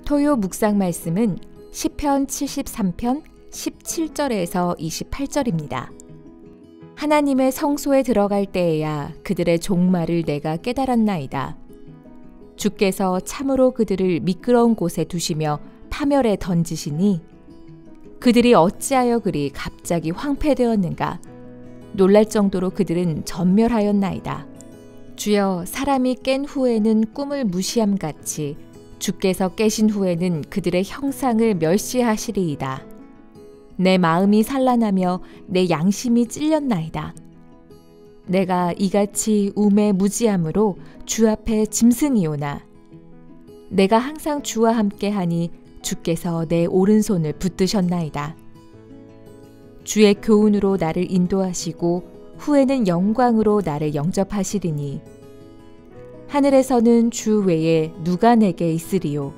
토요 묵상 말씀은 시편 73편 17절에서 28절입니다. 하나님의 성소에 들어갈 때에야 그들의 종말을 내가 깨달았나이다. 주께서 참으로 그들을 미끄러운 곳에 두시며 파멸에 던지시니 그들이 어찌하여 그리 갑자기 황폐되었는가. 놀랄 정도로 그들은 전멸하였나이다. 주여, 사람이 깬 후에는 꿈을 무시함같이 주께서 깨신 후에는 그들의 형상을 멸시하시리이다. 내 마음이 산란하며 내 양심이 찔렸나이다. 내가 이같이 우매 무지함으로 주 앞에 짐승이오나 내가 항상 주와 함께하니 주께서 내 오른손을 붙드셨나이다. 주의 교훈으로 나를 인도하시고 후에는 영광으로 나를 영접하시리니 하늘에서는 주 외에 누가 내게 있으리요.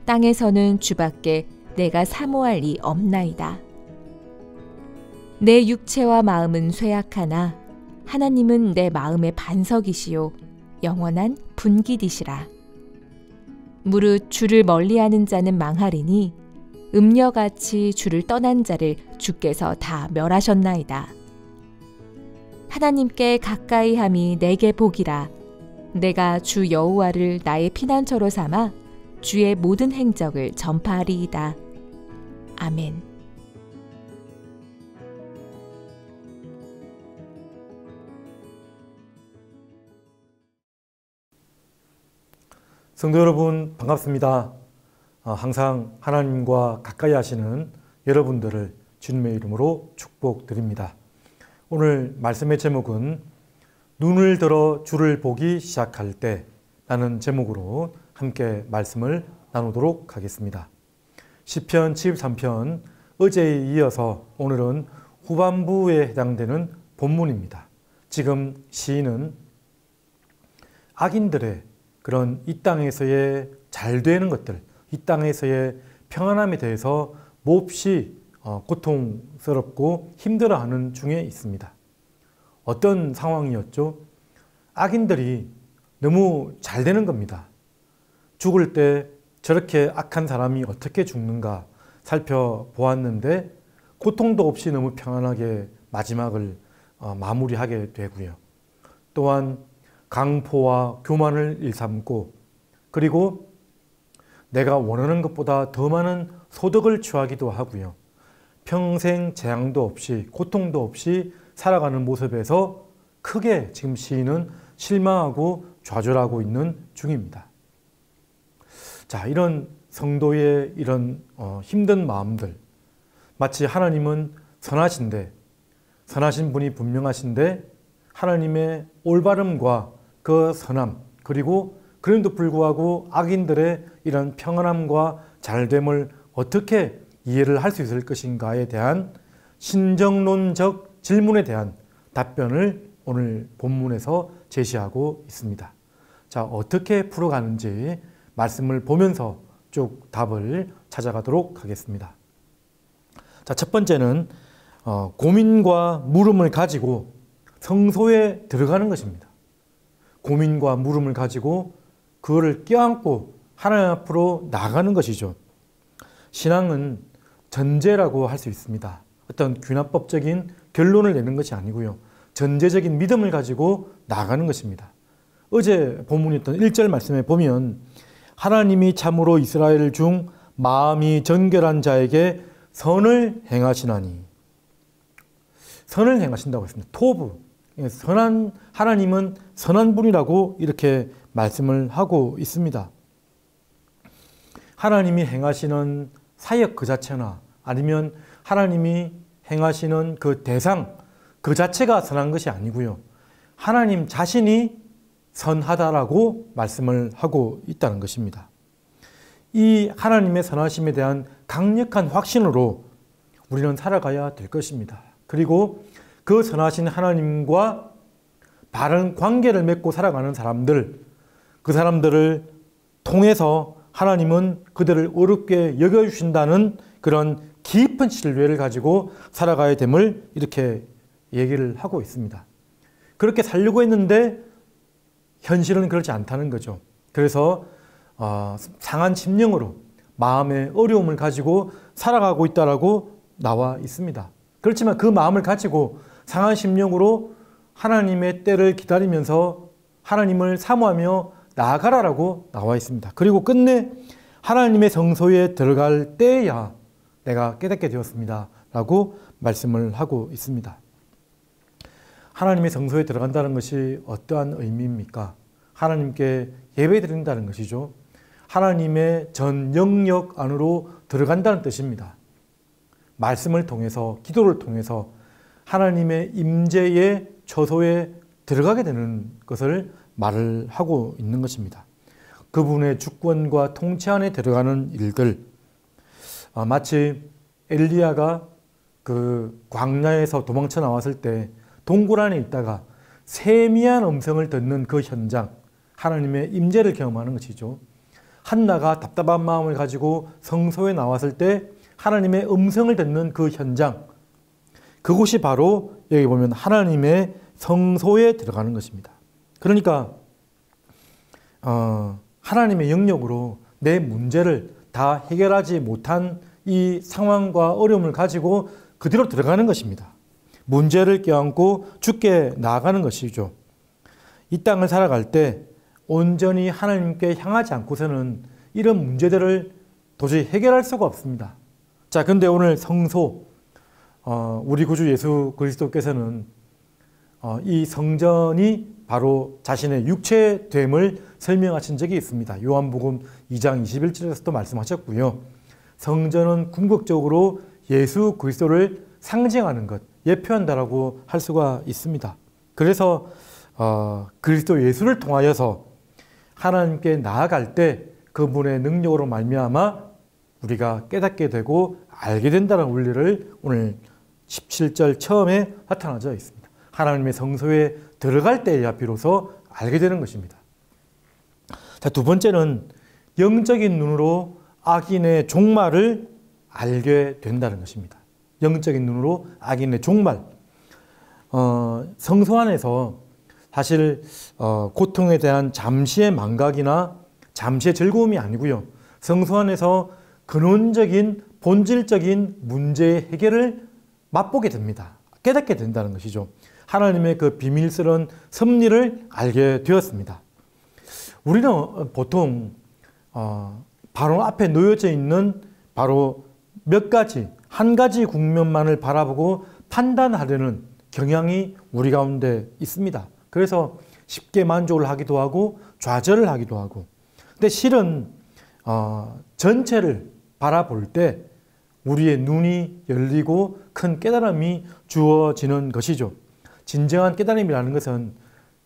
땅에서는 주밖에 내가 사모할 리 없나이다. 내 육체와 마음은 쇠약하나 하나님은 내 마음의 반석이시요 영원한 분깃이시라. 무릇 주를 멀리하는 자는 망하리니 음녀같이 주를 떠난 자를 주께서 다 멸하셨나이다. 하나님께 가까이함이 내게 복이라. 내가 주 여호와를 나의 피난처로 삼아 주의 모든 행적을 전파하리이다. 아멘. 성도 여러분 반갑습니다. 항상 하나님과 가까이 하시는 여러분들을 주님의 이름으로 축복드립니다. 오늘 말씀의 제목은 눈을 들어 주를 보기 시작할 때 라는 제목으로 함께 말씀을 나누도록 하겠습니다. 시편 73편 어제에 이어서 오늘은 후반부에 해당되는 본문입니다. 지금 시인은 악인들의 그런 이 땅에서의 잘 되는 것들, 이 땅에서의 평안함에 대해서 몹시 고통스럽고 힘들어하는 중에 있습니다. 어떤 상황이었죠? 악인들이 너무 잘 되는 겁니다. 죽을 때 저렇게 악한 사람이 어떻게 죽는가 살펴보았는데 고통도 없이 너무 평안하게 마지막을 마무리하게 되고요. 또한 강포와 교만을 일삼고 그리고 내가 원하는 것보다 더 많은 소득을 취하기도 하고요. 평생 재앙도 없이 고통도 없이 살아가는 모습에서 크게 지금 시인은 실망하고 좌절하고 있는 중입니다. 자, 이런 성도의 이런 힘든 마음들, 마치 하나님은 선하신 분이 분명하신데 하나님의 올바름과 그 선함, 그리고 그럼에도 불구하고 악인들의 이런 평안함과 잘됨을 어떻게 이해를 할 수 있을 것인가에 대한 신정론적 질문에 대한 답변을 오늘 본문에서 제시하고 있습니다. 자, 어떻게 풀어가는지 말씀을 보면서 쭉 답을 찾아가도록 하겠습니다. 자, 첫 번째는 고민과 물음을 가지고 성소에 들어가는 것입니다. 고민과 물음을 가지고 그거를 껴안고 하나님 앞으로 나가는 것이죠. 신앙은 전제라고 할 수 있습니다. 어떤 귀납법적인 결론을 내는 것이 아니고요. 전제적인 믿음을 가지고 나가는 것입니다. 어제 본문이었던 1절 말씀에 보면 하나님이 참으로 이스라엘 중 마음이 정결한 자에게 선을 행하시나니, 선을 행하신다고 했습니다. 토부, 하나님은 선한 분이라고 이렇게 말씀을 하고 있습니다. 하나님이 행하시는 사역 그 자체나 아니면 하나님이 행하시는 그 대상 그 자체가 선한 것이 아니고요. 하나님 자신이 선하다라고 말씀을 하고 있다는 것입니다. 이 하나님의 선하심에 대한 강력한 확신으로 우리는 살아가야 될 것입니다. 그리고 그 선하신 하나님과 바른 관계를 맺고 살아가는 사람들, 그 사람들을 통해서 하나님은 그들을 어렵게 여겨주신다는 그런 깊은 신뢰를 가지고 살아가야 됨을 이렇게 얘기를 하고 있습니다. 그렇게 살려고 했는데 현실은 그렇지 않다는 거죠. 그래서 상한 심령으로 마음의 어려움을 가지고 살아가고 있다라고 나와 있습니다. 그렇지만 그 마음을 가지고 상한 심령으로 하나님의 때를 기다리면서 하나님을 사모하며 나아가라라고 나와 있습니다. 그리고 끝내 하나님의 성소에 들어갈 때야 내가 깨닫게 되었습니다 라고 말씀을 하고 있습니다. 하나님의 성소에 들어간다는 것이 어떠한 의미입니까? 하나님께 예배드린다는 것이죠. 하나님의 전 영역 안으로 들어간다는 뜻입니다. 말씀을 통해서, 기도를 통해서 하나님의 임재의 처소에 들어가게 되는 것을 말을 하고 있는 것입니다. 그분의 주권과 통치 안에 들어가는 일들, 마치 엘리야가 그 광야에서 도망쳐 나왔을 때 동굴 안에 있다가 세미한 음성을 듣는 그 현장, 하나님의 임재를 경험하는 것이죠. 한나가 답답한 마음을 가지고 성소에 나왔을 때 하나님의 음성을 듣는 그 현장, 그곳이 바로 여기 보면 하나님의 성소에 들어가는 것입니다. 그러니까 하나님의 영역으로 내 문제를 다 해결하지 못한 이 상황과 어려움을 가지고 그대로 들어가는 것입니다. 문제를 껴안고 주께 나아가는 것이죠. 이 땅을 살아갈 때 온전히 하나님께 향하지 않고서는 이런 문제들을 도저히 해결할 수가 없습니다. 자, 근데 오늘 성소, 우리 구주 예수 그리스도께서는 이 성전이 바로 자신의 육체됨을 설명하신 적이 있습니다. 요한복음 2장 21절에서도 말씀하셨고요. 성전은 궁극적으로 예수 그리스도를 상징하는 것, 예표한다라고 할 수가 있습니다. 그래서 그리스도 예수를 통하여서 하나님께 나아갈 때 그분의 능력으로 말미암아 우리가 깨닫게 되고 알게 된다는 원리를 오늘 17절 처음에 나타나져 있습니다. 하나님의 성소에 들어갈 때야 비로소 알게 되는 것입니다. 자, 두 번째는 영적인 눈으로 악인의 종말을 알게 된다는 것입니다. 영적인 눈으로 악인의 종말. 성소 안에서 사실 고통에 대한 잠시의 망각이나 잠시의 즐거움이 아니고요. 성소 안에서 근원적인 본질적인 문제의 해결을 맛보게 됩니다. 깨닫게 된다는 것이죠. 하나님의 그 비밀스러운 섭리를 알게 되었습니다. 우리는 보통 바로 앞에 놓여져 있는 바로 몇 가지, 한 가지 국면만을 바라보고 판단하려는 경향이 우리 가운데 있습니다. 그래서 쉽게 만족을 하기도 하고 좌절을 하기도 하고. 근데 실은 전체를 바라볼 때 우리의 눈이 열리고 큰 깨달음이 주어지는 것이죠. 진정한 깨달음이라는 것은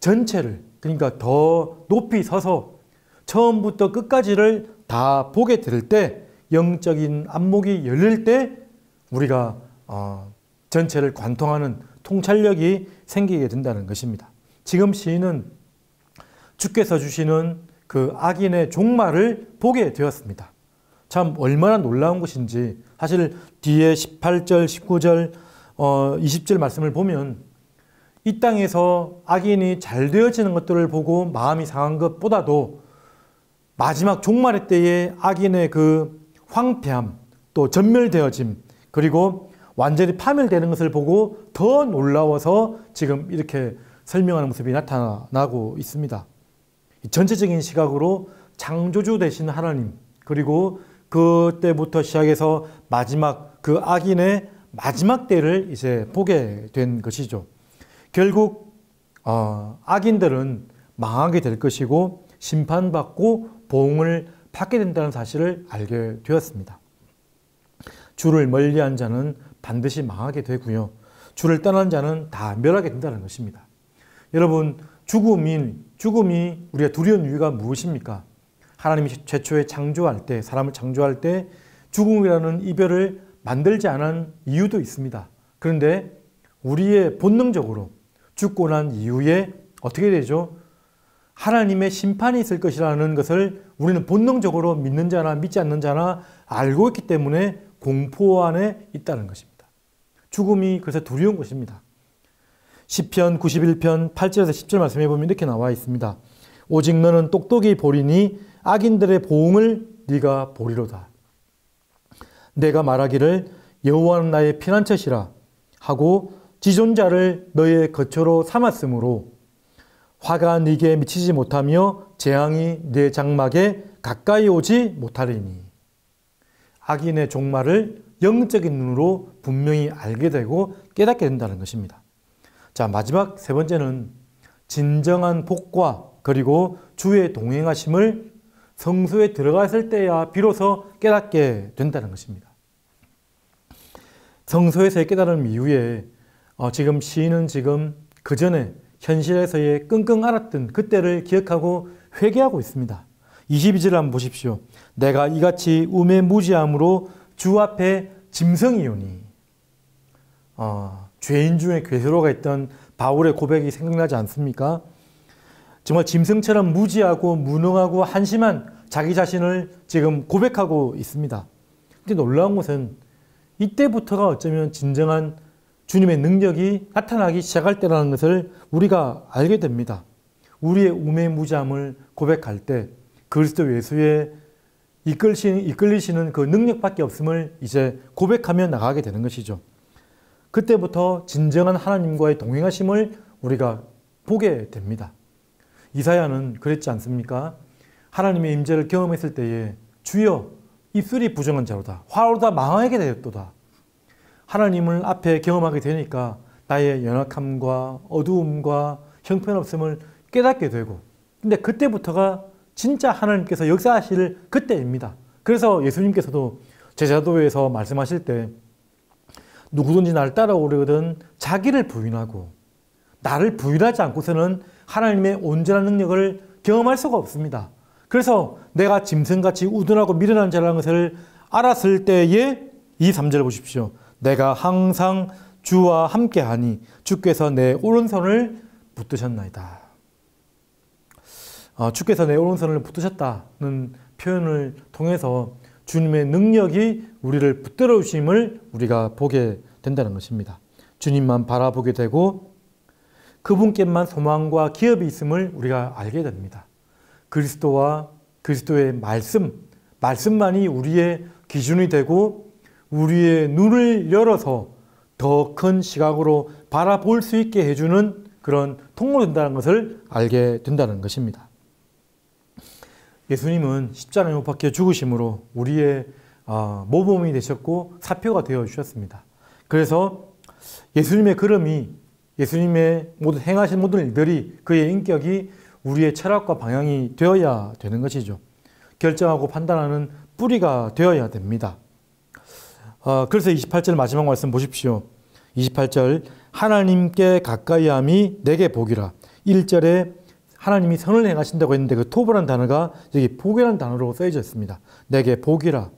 전체를, 그러니까 더 높이 서서 처음부터 끝까지를 다 보게 될 때, 영적인 안목이 열릴 때 우리가 전체를 관통하는 통찰력이 생기게 된다는 것입니다. 지금 시인은 주께서 주시는 그 악인의 종말을 보게 되었습니다. 참 얼마나 놀라운 것인지. 사실 뒤에 18절, 19절, 20절 말씀을 보면 이 땅에서 악인이 잘 되어지는 것들을 보고 마음이 상한 것보다도 마지막 종말의 때에 악인의 그 황폐함, 또 전멸되어짐, 그리고 완전히 파멸되는 것을 보고 더 놀라워서 지금 이렇게 설명하는 모습이 나타나고 있습니다. 전체적인 시각으로 창조주 되신 하나님, 그리고 그때부터 시작해서 마지막 그 악인의 마지막 때를 이제 보게 된 것이죠. 결국 악인들은 망하게 될 것이고 심판받고 보응을 받게 된다는 사실을 알게 되었습니다. 주를 멀리한 자는 반드시 망하게 되고요. 주를 떠난 자는 다 멸하게 된다는 것입니다. 여러분, 죽음이 우리가 두려운 이유가 무엇입니까? 하나님이 최초에 창조할 때, 사람을 창조할 때 죽음이라는 이별을 만들지 않은 이유도 있습니다. 그런데 우리의 본능적으로 죽고 난 이후에 어떻게 되죠? 하나님의 심판이 있을 것이라는 것을 우리는 본능적으로 믿는 자나 믿지 않는 자나 알고 있기 때문에 공포 안에 있다는 것입니다. 죽음이 그래서 두려운 것입니다. 시편 91편 8절에서 10절 말씀해 보면 이렇게 나와 있습니다. 오직 너는 똑똑히 보리니 악인들의 보응을 네가 보리로다. 내가 말하기를 여호와는 나의 피난처시라 하고 지존자를 너의 거처로 삼았으므로 화가 네게 미치지 못하며 재앙이 네 장막에 가까이 오지 못하리니. 악인의 종말을 영적인 눈으로 분명히 알게 되고 깨닫게 된다는 것입니다. 자, 마지막 세 번째는 진정한 복과 그리고 주의 동행하심을 성소에 들어갔을 때야 비로소 깨닫게 된다는 것입니다. 성소에서의 깨달음 이후에 지금 시인은 그 전에 현실에서의 끙끙 앓았던 그때를 기억하고 회개하고 있습니다. 22절 한번 보십시오. 내가 이같이 우매무지함으로 주 앞에 짐승이오니. 죄인 중에 괴수로가 있던 바울의 고백이 생각나지 않습니까? 정말 짐승처럼 무지하고 무능하고 한심한 자기 자신을 지금 고백하고 있습니다. 근데 놀라운 것은 이때부터가 어쩌면 진정한 주님의 능력이 나타나기 시작할 때라는 것을 우리가 알게 됩니다. 우리의 우매무지함을 고백할 때 그리스도 예수의 이끌리시는 그 능력밖에 없음을 이제 고백하며 나가게 되는 것이죠. 그때부터 진정한 하나님과의 동행하심을 우리가 보게 됩니다. 이사야는 그랬지 않습니까? 하나님의 임재를 경험했을 때에 주여 입술이 부정한 자로다. 화로다 망하게 되었도다. 하나님을 앞에 경험하게 되니까 나의 연약함과 어두움과 형편없음을 깨닫게 되고, 근데 그때부터가 진짜 하나님께서 역사하실 그때입니다. 그래서 예수님께서도 제자도에서 말씀하실 때 누구든지 나를 따라오려거든 자기를 부인하고, 나를 부인하지 않고서는 하나님의 온전한 능력을 경험할 수가 없습니다. 그래서 내가 짐승같이 우둔하고 미련한 자라는 것을 알았을 때에 이 3절 보십시오. 내가 항상 주와 함께하니 주께서 내 오른손을 붙드셨나이다. 주께서 내 오른손을 붙드셨다는 표현을 통해서 주님의 능력이 우리를 붙들어 주심을 우리가 보게 된다는 것입니다. 주님만 바라보게 되고 그분께만 소망과 기업이 있음을 우리가 알게 됩니다. 그리스도와 그리스도의 말씀만이 우리의 기준이 되고 우리의 눈을 열어서 더 큰 시각으로 바라볼 수 있게 해주는 그런 통로가 된다는 것을 알게 된다는 것입니다. 예수님은 십자가에 못 박혀 죽으심으로 우리의 모범이 되셨고 사표가 되어 주셨습니다. 그래서 예수님의 걸음이, 예수님의 모든 행하신 모든 일들이, 그의 인격이 우리의 철학과 방향이 되어야 되는 것이죠. 결정하고 판단하는 뿌리가 되어야 됩니다. 그래서 28절 마지막 말씀 보십시오. 28절 하나님께 가까이함이 내게 복이라. 1절에 하나님이 선을 행하신다고 했는데 그 토부란 단어가 여기 복이라는 단어로 쓰여져 있습니다. 내게 복이라.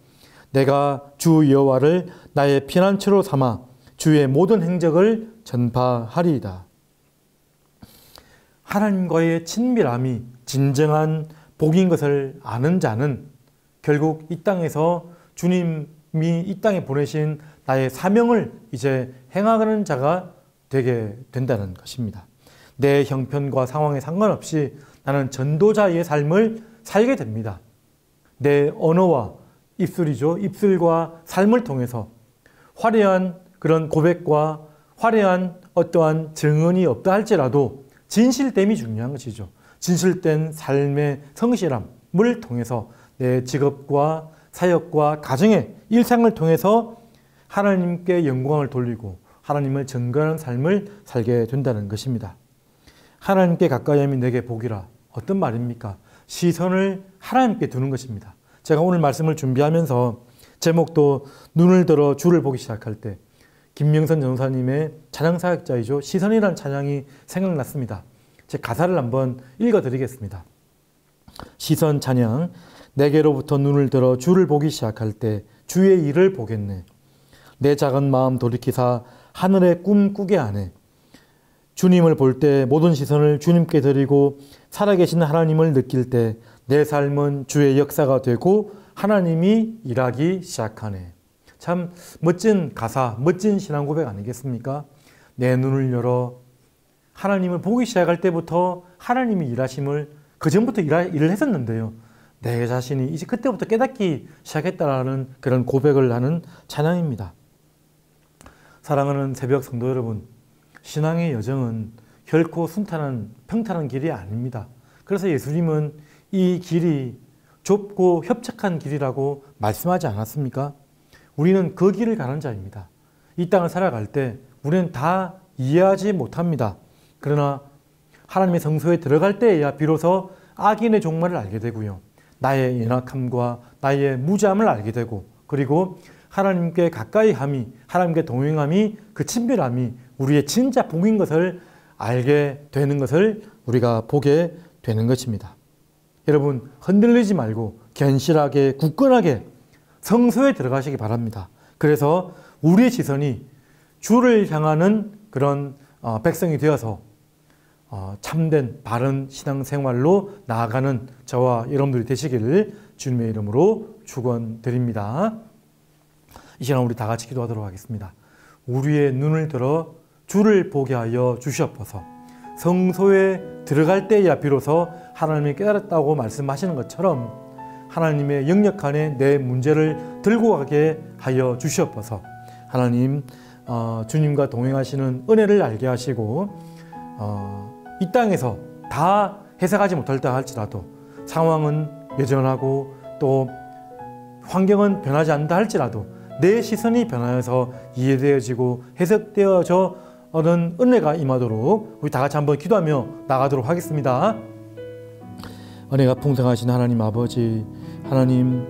내가 주 여호와를 나의 피난처로 삼아 주의 모든 행적을 전파하리이다. 하나님과의 친밀함이 진정한 복인 것을 아는 자는 결국 이 땅에서 주님이 이 땅에 보내신 나의 사명을 이제 행하는 자가 되게 된다는 것입니다. 내 형편과 상황에 상관없이 나는 전도자의 삶을 살게 됩니다. 내 언어와 입술이죠. 입술과 삶을 통해서 화려한 그런 고백과 화려한 어떠한 증언이 없다 할지라도 진실됨이 중요한 것이죠. 진실된 삶의 성실함을 통해서 내 직업과 사역과 가정의 일상을 통해서 하나님께 영광을 돌리고 하나님을 증거하는 삶을 살게 된다는 것입니다. 하나님께 가까이함이 내게 복이라. 어떤 말입니까? 시선을 하나님께 두는 것입니다. 제가 오늘 말씀을 준비하면서 제목도 눈을 들어 주를 보기 시작할 때 김명선 전도사님의 찬양사역자이죠. 시선이라는 찬양이 생각났습니다. 제 가사를 한번 읽어드리겠습니다. 시선 찬양. 내게로부터 눈을 들어 주를 보기 시작할 때 주의 일을 보겠네. 내 작은 마음 돌이키사 하늘의 꿈 꾸게 하네. 주님을 볼 때 모든 시선을 주님께 드리고 살아계신 하나님을 느낄 때 내 삶은 주의 역사가 되고 하나님이 일하기 시작하네. 참 멋진 가사, 멋진 신앙 고백 아니겠습니까? 내 눈을 열어 하나님을 보기 시작할 때부터 하나님이 일하심을 그전부터 일을 했었는데요. 내 자신이 이제 그때부터 깨닫기 시작했다라는 그런 고백을 하는 찬양입니다. 사랑하는 새벽 성도 여러분, 신앙의 여정은 결코 순탄한 평탄한 길이 아닙니다. 그래서 예수님은 이 길이 좁고 협착한 길이라고 말씀하지 않았습니까? 우리는 그 길을 가는 자입니다. 이 땅을 살아갈 때 우리는 다 이해하지 못합니다. 그러나 하나님의 성소에 들어갈 때에야 비로소 악인의 종말을 알게 되고요. 나의 연약함과 나의 무지함을 알게 되고, 그리고 하나님께 가까이함이, 하나님께 동행함이, 그 친밀함이 우리의 진짜 복인 것을 알게 되는 것을 우리가 보게 되는 것입니다. 여러분, 흔들리지 말고 견실하게 굳건하게 성소에 들어가시기 바랍니다. 그래서 우리의 시선이 주를 향하는 그런 백성이 되어서 참된 바른 신앙생활로 나아가는 저와 여러분들이 되시기를 주님의 이름으로 축원드립니다. 이 시간 우리 다 같이 기도하도록 하겠습니다. 우리의 눈을 들어 주를 보게 하여 주시옵소서. 성소에 들어갈 때야 비로소 하나님이 깨달았다고 말씀하시는 것처럼 하나님의 영역 안에 내 문제를 들고 가게 하여 주시옵소서. 하나님, 주님과 동행하시는 은혜를 알게 하시고 이 땅에서 다 해석하지 못할다 할지라도 상황은 여전하고 또 환경은 변하지 않는다 할지라도 내 시선이 변하여서 이해되어지고 해석되어져 어는 은혜가 임하도록 우리 다 같이 한번 기도하며 나가도록 하겠습니다. 은혜가 풍성하신 하나님 아버지, 하나님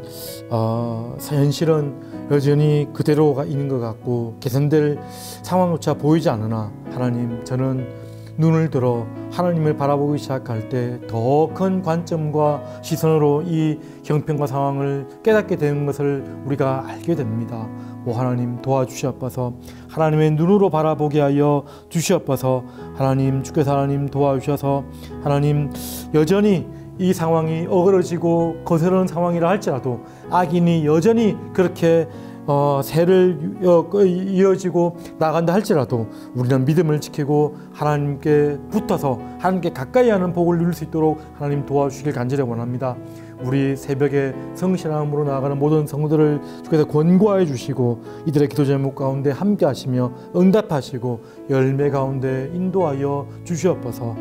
현실은 여전히 그대로가 있는 것 같고 개선될 상황조차 보이지 않으나 하나님, 저는 눈을 들어 하나님을 바라보기 시작할 때 더 큰 관점과 시선으로 이 형편과 상황을 깨닫게 되는 것을 우리가 알게 됩니다. 오 하나님, 도와주시옵소서. 하나님의 눈으로 바라보게 하여 주시옵소서. 하나님, 주께서 하나님 도와주셔서 하나님, 여전히 이 상황이 어그러지고 거스르는 상황이라 할지라도 악인이 여전히 그렇게 새를 이어지고 나간다 할지라도 우리는 믿음을 지키고 하나님께 붙어서 하나님께 가까이 하는 복을 누릴 수 있도록 하나님 도와주시길 간절히 원합니다. 우리 새벽에 성실함으로 나아가는 모든 성도들을 주께서 권고하여 주시고 이들의 기도 제목 가운데 함께 하시며 응답하시고 열매 가운데 인도하여 주시옵소서.